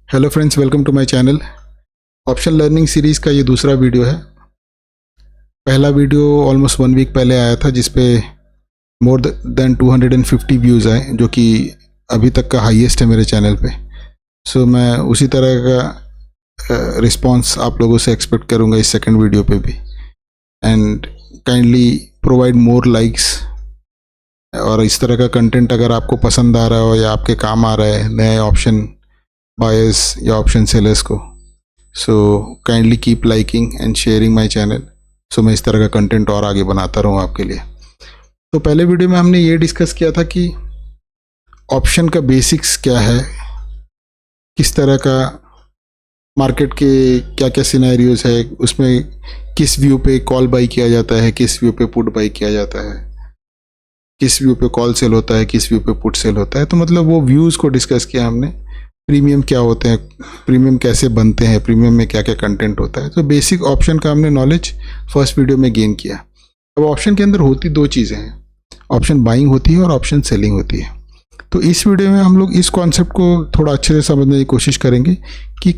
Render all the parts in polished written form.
Hello friends, welcome to my channel. Option learning series का ये दूसरा वीडियो है। पहला वीडियो ऑलमोस्ट 1 वीक पहले आया था जिस पे मोर देन 250 व्यूज़ आए, जो कि अभी तक का हाईएस्ट है मेरे चैनल पे। सो मैं उसी तरह का रिस्पांस आप लोगों से एक्सपेक्ट करूँगा इस सेकंड वीडियो पे भी। And kindly provide more likes, और इस तरह का कंटेंट अगर आपको पसंद आ रहा हो या आपके काम आ रहा है नए ऑप्शन बायर्स या ऑप्शन सेलर्स को, so kindly keep liking and sharing my channel. So मैं इस तरह का कंटेंट और आगे बनाता रहूँ आपके लिए। तो पहले वीडियो में हमने ये डिस्कस किया था कि ऑप्शन का बेसिक्स क्या है, किस तरह का मार्केट के क्या क्या सिनेरियोज है, उसमें किस व्यू पे कॉल बाई किया जाता है, किस व्यू पे पुट बाई किया जाता है, किस व्यू पे कॉल सेल होता है, किस व्यू पे पुट सेल होता है। तो मतलब वो व्यूज़ को डिस्कस किया हमने। प्रीमियम क्या होते हैं, प्रीमियम कैसे बनते हैं, प्रीमियम में क्या क्या कंटेंट होता है। तो बेसिक ऑप्शन का हमने नॉलेज फर्स्ट वीडियो में गेन किया। अब ऑप्शन के अंदर होती दो चीज़ें हैं, ऑप्शन बाइंग होती है और ऑप्शन सेलिंग होती है। तो इस वीडियो में हम लोग इस कॉन्सेप्ट को थोड़ा अच्छे से समझने की कोशिश करेंगे कि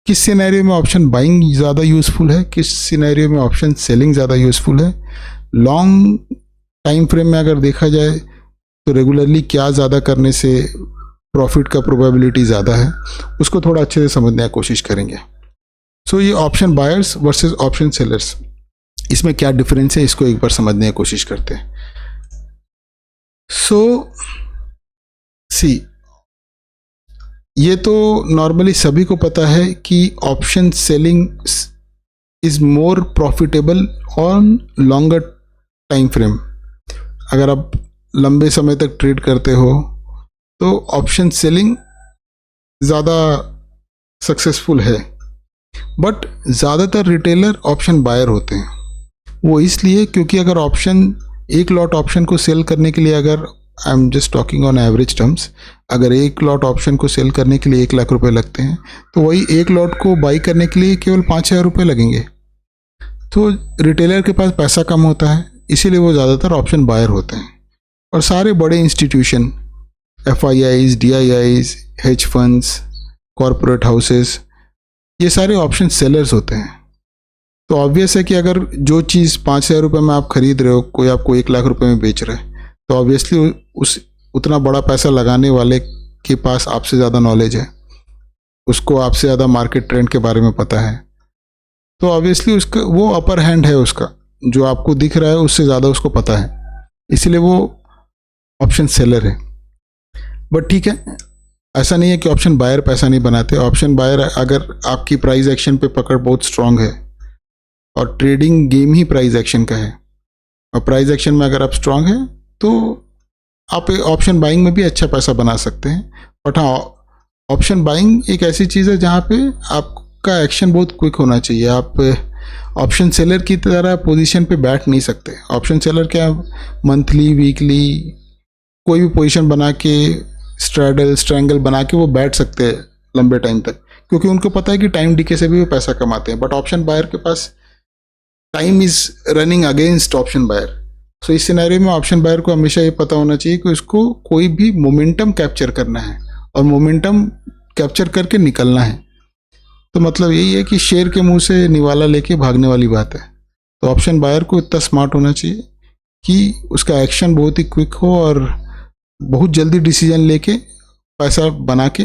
किस सिनेरियो में ऑप्शन बाइंग ज़्यादा यूज़फुल है, किस सिनेरियो में ऑप्शन सेलिंग ज़्यादा यूज़फुल है। लॉन्ग टाइम फ्रेम में अगर देखा जाए तो रेगुलरली क्या ज़्यादा करने से प्रॉफिट का प्रोबेबिलिटी ज़्यादा है, उसको थोड़ा अच्छे से समझने की कोशिश करेंगे। सो ये option buyers versus option sellers, इसमें क्या डिफरेंस है, इसको एक बार समझने की कोशिश करते हैं। सो सी, ये तो नॉर्मली सभी को पता है कि option selling is more profitable on longer time frame. अगर आप लंबे समय तक ट्रेड करते हो तो ऑप्शन सेलिंग ज़्यादा सक्सेसफुल है। बट ज़्यादातर रिटेलर ऑप्शन बायर होते हैं। वो इसलिए क्योंकि अगर ऑप्शन एक लॉट ऑप्शन को सेल करने के लिए, अगर I am just talking on average terms, अगर एक लॉट ऑप्शन को सेल करने के लिए 1 लाख रुपए लगते हैं, तो वही एक लॉट को बाई करने के लिए केवल 5,000 रुपये लगेंगे। तो रिटेलर के पास पैसा कम होता है, इसीलिए वो ज़्यादातर ऑप्शन बायर होते हैं। और सारे बड़े institution, FIIs, DIIs, hedge funds, corporate houses, ये सारे ऑप्शन सेलर्स होते हैं। तो ऑब्वियस है कि अगर जो चीज़ 5,000 रुपये में आप खरीद रहे हो, कोई आपको 1 लाख रुपए में बेच रहा है, तो ऑब्वियसली उस उतना बड़ा पैसा लगाने वाले के पास आपसे ज़्यादा नॉलेज है, उसको आपसे ज़्यादा मार्केट ट्रेंड के बारे में पता है। तो ऑब्वियसली उसका वो अपर हैंड है, उसका जो आपको दिख रहा है उससे ज़्यादा उसको पता है, इसलिए वो ऑप्शन सेलर है। बट ठीक है, ऐसा नहीं है कि ऑप्शन बायर पैसा नहीं बनाते। ऑप्शन बायर, अगर आपकी प्राइस एक्शन पे पकड़ बहुत स्ट्रांग है, और ट्रेडिंग गेम ही प्राइस एक्शन का है, और प्राइस एक्शन में अगर आप स्ट्रांग है तो आप ऑप्शन बाइंग में भी अच्छा पैसा बना सकते हैं। बट हाँ, ऑप्शन बाइंग एक ऐसी चीज़ है जहाँ पे आपका एक्शन बहुत क्विक होना चाहिए। आप ऑप्शन सेलर की तरह पोजीशन पे बैठ नहीं सकते। ऑप्शन सेलर क्या, मंथली, वीकली कोई भी पोजीशन बना के, स्ट्रैडल, स्ट्रैंगल बना के वो बैठ सकते हैं लंबे टाइम तक, क्योंकि उनको पता है कि टाइम डीके से भी वो पैसा कमाते हैं। बट ऑप्शन बायर के पास time is running against option buyer. So इस सिनेरियो में ऑप्शन बायर को हमेशा ये पता होना चाहिए कि उसको कोई भी मोमेंटम कैप्चर करना है, और मोमेंटम कैप्चर करके निकलना है। तो मतलब यही है कि शेर के मुंह से निवाला लेके भागने वाली बात है। तो ऑप्शन बायर को इतना स्मार्ट होना चाहिए कि उसका एक्शन बहुत ही क्विक हो और बहुत जल्दी डिसीजन लेके पैसा बना के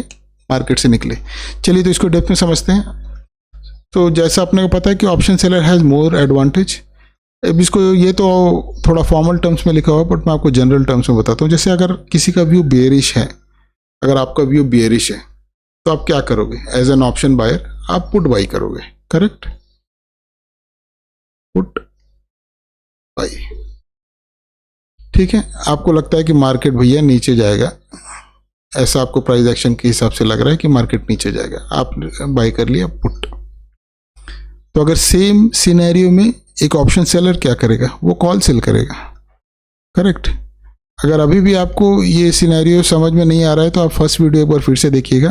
मार्केट से निकले। चलिए तो इसको डेप्थ में समझते हैं। तो जैसा आपने को पता है कि option seller has more advantage. अब इसको, ये तो थोड़ा फॉर्मल टर्म्स में लिखा हुआ, बट मैं आपको जनरल टर्म्स में बताता हूँ। जैसे अगर किसी का व्यू बेयरिश है, अगर आपका व्यू बेयरिश है, तो आप क्या करोगे? एज एन ऑप्शन बायर आप पुट बाई करोगे, करेक्ट? पुट बाई, ठीक है। आपको लगता है कि मार्केट भैया नीचे जाएगा, ऐसा आपको प्राइस एक्शन के हिसाब से लग रहा है कि मार्केट नीचे जाएगा, आप बाई कर लिया पुट। तो अगर सेम सिनेरियो में एक ऑप्शन सेलर क्या करेगा? वो कॉल सेल करेगा, करेक्ट? अगर अभी भी आपको ये सिनेरियो समझ में नहीं आ रहा है तो आप फर्स्ट वीडियो एक बार फिर से देखिएगा,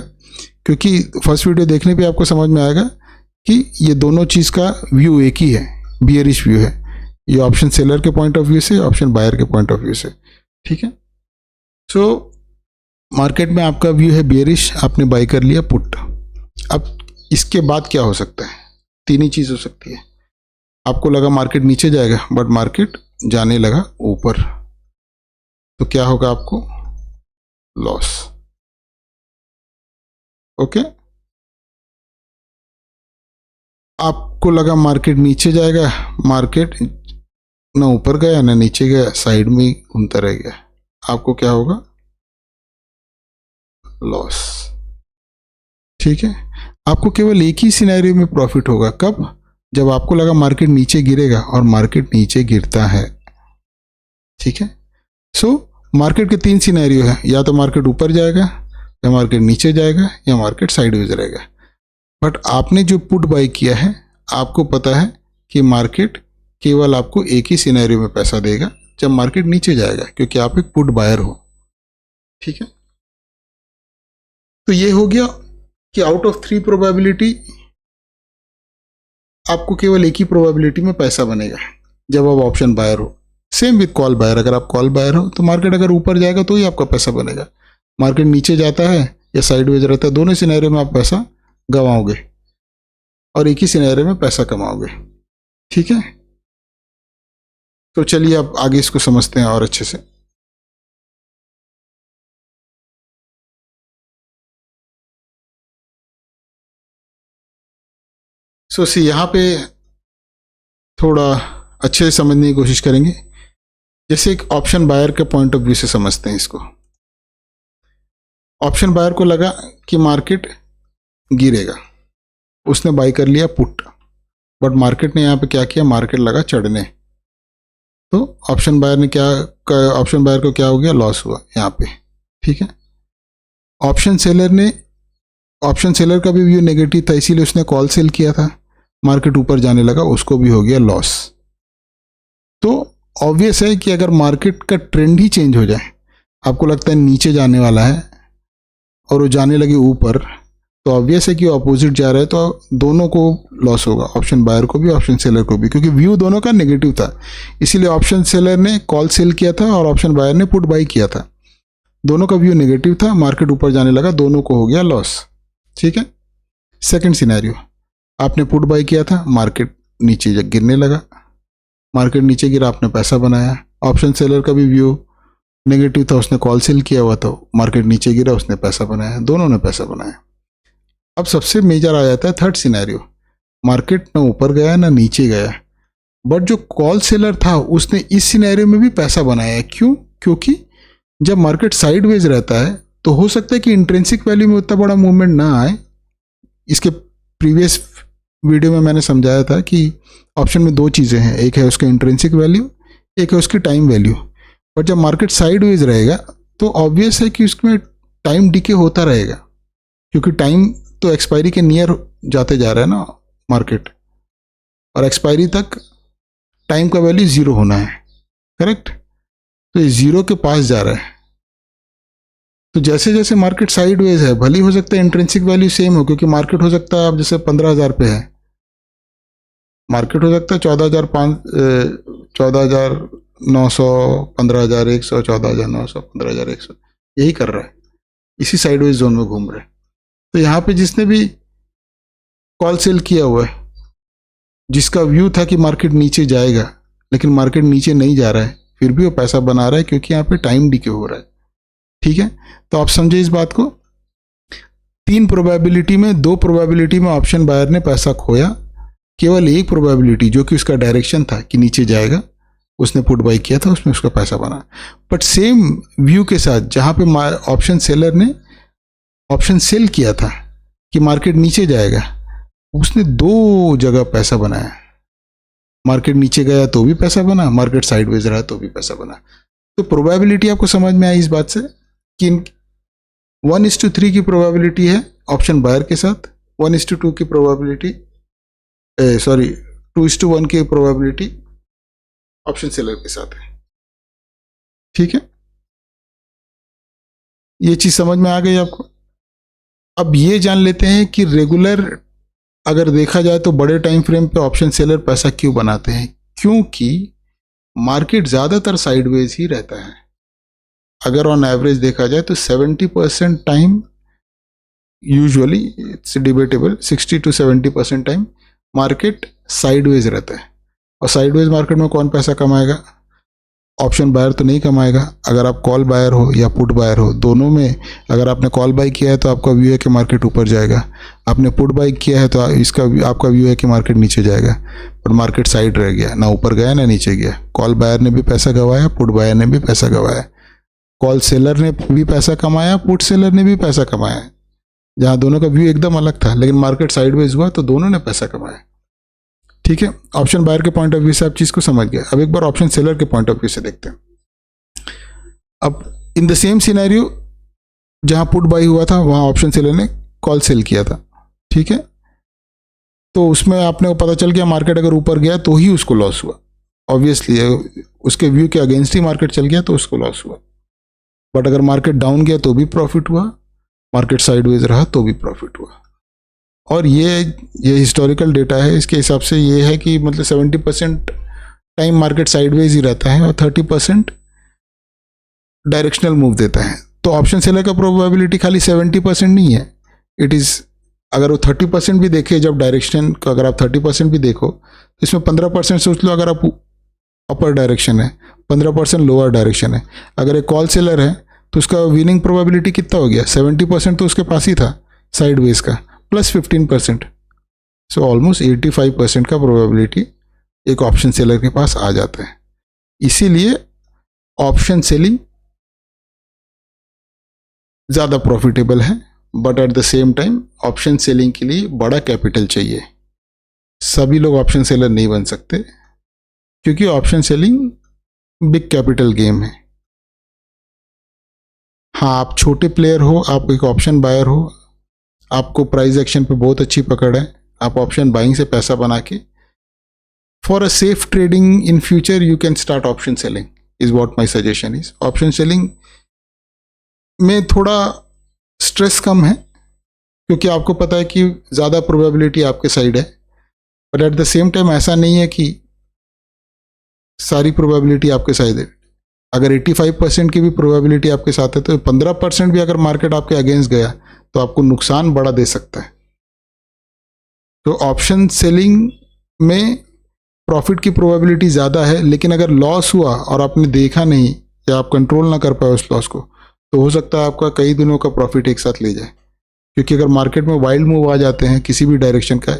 क्योंकि फर्स्ट वीडियो देखने पे आपको समझ में आएगा कि ये दोनों चीज़ का व्यू एक ही है, बियरिश व्यू है। ये ऑप्शन सेलर के पॉइंट ऑफ व्यू से, ऑप्शन बायर के पॉइंट ऑफ व्यू से, ठीक है। सो मार्केट में आपका व्यू है बियरिश, आपने बाई कर लिया पुट। अब इसके बाद क्या हो सकता है? तीन ही चीज हो सकती है। आपको लगा मार्केट नीचे जाएगा, बट मार्केट जाने लगा ऊपर, तो क्या होगा आपको? लॉस। ओके। आपको लगा मार्केट नीचे जाएगा, मार्केट ना ऊपर गया ना नीचे गया, साइड में ही घूमता रह गया, आपको क्या होगा? लॉस। ठीक है। आपको केवल एक ही सिनेरियो में प्रॉफिट होगा, कब? जब आपको लगा मार्केट नीचे गिरेगा और मार्केट नीचे गिरता है। ठीक है। सो मार्केट के तीन सिनेरियो है, या तो मार्केट ऊपर जाएगा, या मार्केट नीचे जाएगा, या मार्केट साइडवेज रहेगा। बट आपने जो पुट बाय किया है, आपको पता है कि मार्केट केवल आपको एक ही सिनेरियो में पैसा देगा, जब मार्केट नीचे जाएगा, क्योंकि आप एक पुट बायर हो। ठीक है। तो ये हो गया कि आउट ऑफ 3 प्रोबेबिलिटी आपको केवल एक ही प्रोबेबिलिटी में पैसा बनेगा, जब आप ऑप्शन बायर हो। सेम विद कॉल बायर, अगर आप कॉल बायर हो तो मार्केट अगर ऊपर जाएगा तो ही आपका पैसा बनेगा, मार्केट नीचे जाता है या साइडवेज रहता है, दोनों सिनेरियो में आप पैसा गंवाओगे और एक ही सिनेरियो में पैसा कमाओगे। ठीक है। तो चलिए अब आगे इसको समझते हैं और अच्छे से। सो सी यहाँ पे थोड़ा अच्छे से समझने की कोशिश करेंगे। जैसे एक ऑप्शन बायर के पॉइंट ऑफ व्यू से समझते हैं इसको। ऑप्शन बायर को लगा कि मार्केट गिरेगा, उसने बाई कर लिया पुट, बट मार्केट ने यहाँ पे क्या किया? मार्केट लगा चढ़ने, तो ऑप्शन बायर ने क्या, ऑप्शन बायर को क्या हो गया? लॉस हुआ यहाँ पे। ठीक है। ऑप्शन सेलर का भी व्यू नेगेटिव था, इसीलिए उसने कॉल सेल किया था, मार्केट ऊपर जाने लगा, उसको भी हो गया लॉस। तो ऑब्वियस है कि अगर मार्केट का ट्रेंड ही चेंज हो जाए, आपको लगता है नीचे जाने वाला है और वो जाने लगे ऊपर, तो ऑब्वियस है कि वो अपोजिट जा रहा है, तो दोनों को लॉस होगा, ऑप्शन बायर को भी ऑप्शन सेलर को भी, क्योंकि व्यू दोनों का नेगेटिव था। इसीलिए ऑप्शन सेलर ने कॉल सेल किया था और ऑप्शन बायर ने पुट बाई किया था, दोनों का व्यू नेगेटिव था, मार्केट ऊपर जाने लगा, दोनों को हो गया लॉस। ठीक है। सेकंड सिनेरियो, आपने पुट बाई किया था, मार्केट नीचे गिरने लगा, मार्केट नीचे गिरा, आपने पैसा बनाया। ऑप्शन सेलर का भी व्यू नेगेटिव था, उसने कॉल सेल किया हुआ था, मार्केट नीचे गिरा, उसने पैसा बनाया, दोनों ने पैसा बनाया। अब सबसे मेजर आ जाता है थर्ड सिनेरियो, मार्केट ना ऊपर गया ना नीचे गया, बट जो कॉल सेलर था उसने इस सिनेरियो में भी पैसा बनाया। क्यों? क्योंकि जब मार्केट साइडवेज रहता है तो हो सकता है कि इंट्रिंसिक वैल्यू में उतना बड़ा मूवमेंट ना आए। इसके प्रीवियस वीडियो में मैंने समझाया था कि ऑप्शन में दो चीज़ें हैं, एक है उसका इंट्रिंसिक वैल्यू, एक है उसकी टाइम वैल्यू। बट जब मार्केट साइडवेज रहेगा तो ऑब्वियस है कि उसमें टाइम डिके होता रहेगा, क्योंकि टाइम तो एक्सपायरी के नियर जाते जा रहा है ना मार्केट, और एक्सपायरी तक टाइम का वैल्यू जीरो होना है, करेक्ट? तो ये जीरो के पास जा रहा है। तो जैसे जैसे मार्केट साइडवेज है, भले हो सकता है इंट्रिंसिक वैल्यू सेम हो, क्योंकि मार्केट हो सकता है अब जैसे 15,000 पे है, मार्केट हो सकता है 14,900, 15,100, 14,900, 15,100, यही कर रहा है, इसी साइडवेज जोन में घूम रहा है। तो यहाँ पे जिसने भी कॉल सेल किया हुआ है, जिसका व्यू था कि मार्केट नीचे जाएगा, लेकिन मार्केट नीचे नहीं जा रहा है, फिर भी वो पैसा बना रहा है, क्योंकि यहाँ पे टाइम डिके हो रहा है। ठीक है। तो आप समझे इस बात को। 3 प्रोबेबिलिटी में 2 प्रोबेबिलिटी में ऑप्शन बायर ने पैसा खोया, केवल एक प्रोबेबिलिटी जो कि उसका डायरेक्शन था कि नीचे जाएगा, उसने पुट बाई किया था, उसमें उसका पैसा बना। बट सेम व्यू के साथ जहां पे ऑप्शन सेलर ने ऑप्शन सेल किया था कि मार्केट नीचे जाएगा, उसने 2 जगह पैसा बनाया। मार्केट नीचे गया तो भी पैसा बना, मार्केट साइडवेज रहा तो भी पैसा बना। तो प्रोबेबिलिटी आपको समझ में आई इस बात से कि 1:3 की प्रोबेबिलिटी है ऑप्शन बायर के साथ, 1:2 की प्रोबेबिलिटी, 2:1 की प्रोबेबिलिटी ऑप्शन सेलर के साथ है। ठीक है। ये चीज समझ में आ गई आपको। अब ये जान लेते हैं कि रेगुलर अगर देखा जाए तो बड़े टाइम फ्रेम पे ऑप्शन सेलर पैसा क्यों बनाते हैं। क्योंकि मार्केट ज्यादातर साइडवेज ही रहता है। अगर ऑन एवरेज देखा जाए तो 70% time usually it's debatable 60-70% time market sideways रहता है। और साइडवेज मार्केट में कौन पैसा कमाएगा? ऑप्शन बायर तो नहीं कमाएगा। अगर आप कॉल बायर हो या पुट बायर हो, दोनों में अगर आपने कॉल बाई किया है तो आपका व्यू है कि मार्केट ऊपर जाएगा, आपने पुट बाई किया है तो इसका आपका व्यू है कि मार्केट नीचे जाएगा। पर मार्केट साइड रह गया, ना ऊपर गया ना नीचे गया। कॉल बायर ने भी पैसा गंवाया, पुट बायर ने भी पैसा गंवाया। कॉल सेलर ने भी पैसा कमाया, पुट सेलर ने भी पैसा कमाया। जहाँ दोनों का व्यू एकदम अलग था, लेकिन मार्केट साइडवेज हुआ तो दोनों ने पैसा कमाया। ठीक है, ऑप्शन बायर के पॉइंट ऑफ व्यू से आप चीज को समझ गए। अब एक बार ऑप्शन सेलर के पॉइंट ऑफ व्यू से देखते हैं। अब इन द सेम सिनेरियो जहां पुट बाई हुआ था वहां ऑप्शन सेलर ने कॉल सेल किया था। ठीक है, तो उसमें आपने को पता चल गया मार्केट अगर ऊपर गया तो ही उसको लॉस हुआ। ऑब्वियसली उसके व्यू के अगेंस्ट ही मार्केट चल गया तो उसको लॉस हुआ। बट अगर मार्केट डाउन गया तो भी प्रॉफिट हुआ, मार्केट साइडवेज रहा तो भी प्रॉफिट हुआ। और ये हिस्टोरिकल डेटा है। इसके हिसाब से ये है कि मतलब 70% टाइम मार्केट साइडवेज ही रहता है और 30% डायरेक्शनल मूव देता है। तो ऑप्शन सेलर का प्रोबेबिलिटी खाली 70% नहीं है, इट इज़, अगर वो 30% भी देखे जब डायरेक्शन का, अगर आप 30% भी देखो तो इसमें 15% सोच लो अगर आप अपर डायरेक्शन है, 15% लोअर डायरेक्शन है। अगर एक कॉल सेलर है तो उसका विनिंग प्रोबेबिलिटी कितना हो गया? 70% तो उसके पास ही था साइडवेज का, प्लस 15%, सो ऑलमोस्ट 85% का प्रोबेबिलिटी एक ऑप्शन सेलर के पास आ जाता है। इसीलिए ऑप्शन सेलिंग ज़्यादा प्रॉफिटेबल है, but at the same time option selling के लिए बड़ा कैपिटल चाहिए। सभी लोग ऑप्शन सेलर नहीं बन सकते क्योंकि option selling big capital game है। हाँ, आप छोटे प्लेयर हो, आप एक ऑप्शन बायर हो, आपको प्राइस एक्शन पे बहुत अच्छी पकड़ है, आप ऑप्शन बाइंग से पैसा बना के for a safe trading in future you can start option selling is what my suggestion is. Option selling में थोड़ा स्ट्रेस कम है क्योंकि आपको पता है कि ज़्यादा प्रोबेबिलिटी आपके साइड है, but at the same time ऐसा नहीं है कि सारी प्रोबेबिलिटी आपके साइड है। अगर 85% की भी प्रोबेबिलिटी आपके साथ है तो 15% भी अगर मार्केट आपके अगेंस्ट गया तो आपको नुकसान बड़ा दे सकता है। तो ऑप्शन सेलिंग में प्रॉफिट की प्रोबेबिलिटी ज़्यादा है, लेकिन अगर लॉस हुआ और आपने देखा नहीं या आप कंट्रोल ना कर पाए उस लॉस को, तो हो सकता है आपका कई दिनों का प्रॉफिट एक साथ ले जाए। क्योंकि अगर मार्केट में वाइल्ड मूव आ जाते हैं किसी भी डायरेक्शन का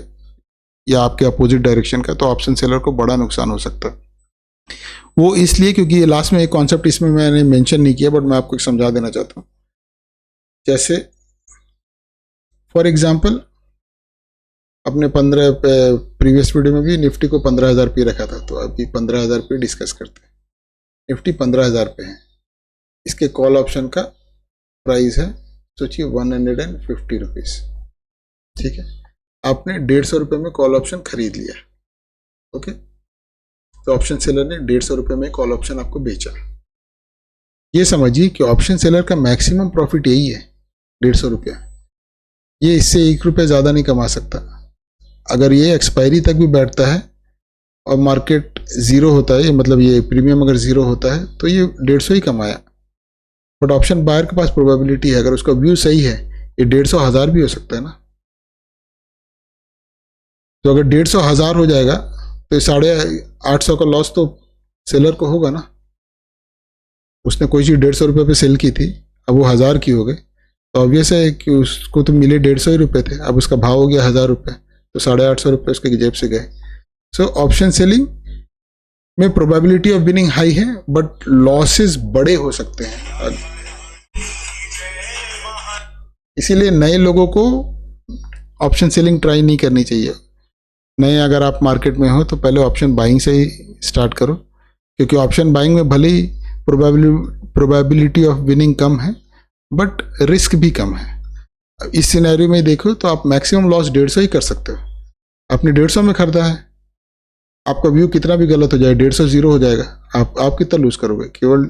या आपके अपोजिट डायरेक्शन का, तो ऑप्शन सेलर को बड़ा नुकसान हो सकता है। वो इसलिए क्योंकि ये लास्ट में एक कॉन्सेप्ट इसमें मैंने मेंशन नहीं किया, बट मैं आपको समझा देना चाहता हूँ। जैसे फॉर एग्जांपल अपने प्रीवियस वीडियो में भी निफ्टी को 15,000 पे रखा था, तो अभी 15,000 पे डिस्कस करते हैं। निफ्टी 15,000 पे है, इसके कॉल ऑप्शन का प्राइस है सोचिए 150 रुपीज़। ठीक है, आपने 150 रुपये में कॉल ऑप्शन खरीद लिया। ओके, तो ऑप्शन सेलर ने 150 रुपये में कॉल ऑप्शन आपको बेचा। ये समझिए कि ऑप्शन सेलर का मैक्सिमम प्रॉफिट यही है, 150 रुपया। ये इससे 1 रुपया ज़्यादा नहीं कमा सकता। अगर ये एक्सपायरी तक भी बैठता है और मार्केट ज़ीरो होता है, मतलब ये प्रीमियम अगर ज़ीरो होता है तो ये 150 ही कमाया। बट ऑप्शन बायर के पास प्रोबेबिलिटी है, अगर उसका व्यू सही है, ये 150 1000 भी हो सकता है ना। तो अगर 150 1000 हो जाएगा तो 850 का लॉस तो सेलर को होगा ना। उसने कोई चीज़ 150 रुपये पे सेल की थी, अब वो 1000 की हो गई, तो ऑब्वियस है कि उसको तो मिले 150 ही रुपये थे, अब उसका भाव हो गया 1000 रुपये, तो 850 रुपये उसके जेब से गए। सो ऑप्शन सेलिंग में प्रोबेबिलिटी ऑफ विनिंग हाई है, बट लॉसेस बड़े हो सकते हैं। इसीलिए नए लोगों को ऑप्शन सेलिंग ट्राई नहीं करनी चाहिए। नए अगर आप मार्केट में हो तो पहले ऑप्शन बाइंग से ही स्टार्ट करो, क्योंकि ऑप्शन बाइंग में भले ही प्रोबेबिलिटी ऑफ विनिंग कम है, बट रिस्क भी कम है। इस सिनेरियो में देखो तो आप मैक्सिमम लॉस 150 ही कर सकते हो। आपने 150 में खरीदा है, आपका व्यू कितना भी गलत हो जाए, 150 जीरो हो जाएगा, आप कितना लूज करोगे? केवल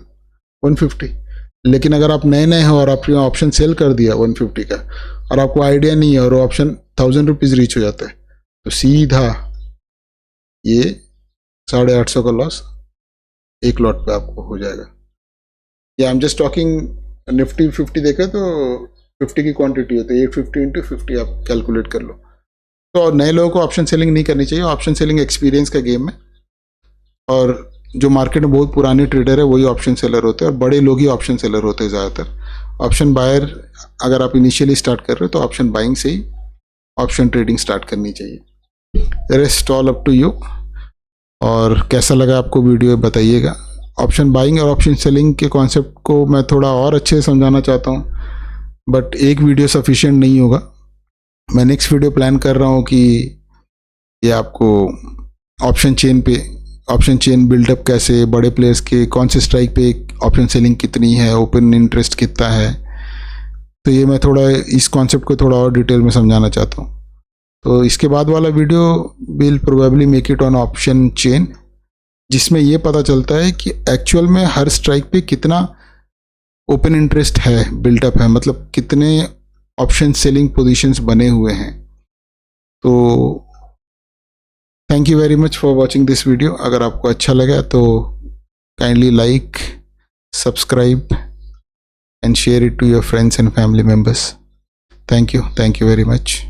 150। लेकिन अगर आप नए नए हो और आपने ऑप्शन सेल कर दिया 150 का और आपको आइडिया नहीं है और ऑप्शन 1000 रुपीज़ रीच हो जाता है, तो सीधा ये 850 का लॉस एक लॉट पे आपको हो जाएगा। या I am just talking, Nifty 50 देखे तो 50 की क्वांटिटी होती है, 850 इंटू 50 आप कैलकुलेट कर लो। तो नए लोगों को ऑप्शन सेलिंग नहीं करनी चाहिए। ऑप्शन सेलिंग एक्सपीरियंस का गेम है, और जो मार्केट में बहुत पुराने ट्रेडर है वही ऑप्शन सेलर होते हैं, और बड़े लोग ही ऑप्शन सेलर होते हैं ज़्यादातर। ऑप्शन बायर अगर आप इनिशियली स्टार्ट कर रहे हो तो ऑप्शन बाइंग से ही ऑप्शन ट्रेडिंग स्टार्ट करनी चाहिए। Rest all up to you. और कैसा लगा आपको वीडियो बताइएगा। ऑप्शन बाइंग और ऑप्शन सेलिंग के कॉन्सेप्ट को मैं थोड़ा और अच्छे से समझाना चाहता हूँ, बट एक वीडियो सफिशिएंट नहीं होगा। मैं नेक्स्ट वीडियो प्लान कर रहा हूँ कि ये आपको ऑप्शन चेन बिल्डअप कैसे, बड़े प्लेयर्स के कौन से स्ट्राइक पे ऑप्शन सेलिंग कितनी है, ओपन इंटरेस्ट कितना है, तो ये मैं थोड़ा इस कॉन्सेप्ट को थोड़ा और डिटेल में समझाना चाहता हूँ। तो इसके बाद वाला video will probably make it on option chain, जिसमें ये पता चलता है कि एक्चुअल में हर स्ट्राइक पे कितना ओपन इंटरेस्ट है, बिल्डअप है, मतलब कितने ऑप्शन सेलिंग पोजीशंस बने हुए हैं। तो thank you very much for watching this video. अगर आपको अच्छा लगा तो kindly like, subscribe and share it to your friends and family members. Thank you very much.